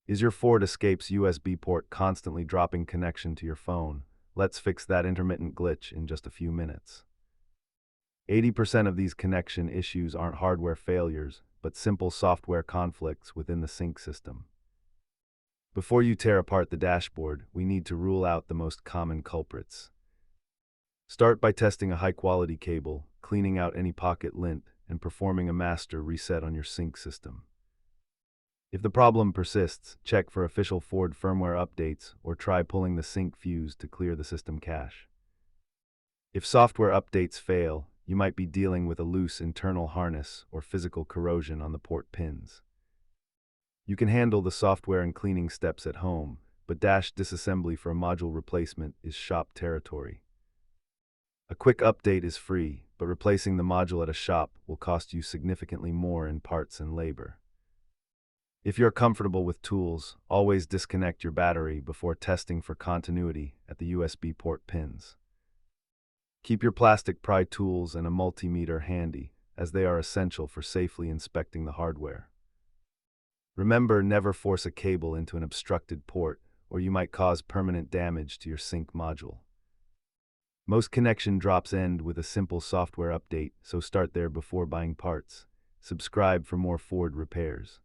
Is your Ford Escape's USB port constantly dropping connection to your phone? Let's fix that intermittent glitch in just a few minutes. 80% of these connection issues aren't hardware failures, but simple software conflicts within the sync system. Before you tear apart the dashboard, we need to rule out the most common culprits. Start by testing a high-quality cable, cleaning out any pocket lint, and performing a master reset on your sync system. If the problem persists, check for official Ford firmware updates or try pulling the sync fuse to clear the system cache. If software updates fail, you might be dealing with a loose internal harness or physical corrosion on the port pins. You can handle the software and cleaning steps at home, but disassembly for a module replacement is shop territory. A quick update is free, but replacing the module at a shop will cost you significantly more in parts and labor. If you're comfortable with tools, always disconnect your battery before testing for continuity at the USB port pins. Keep your plastic pry tools and a multimeter handy, as they are essential for safely inspecting the hardware. Remember, never force a cable into an obstructed port, or you might cause permanent damage to your sync module. Most connection drops end with a simple software update, so start there before buying parts. Subscribe for more Ford repairs.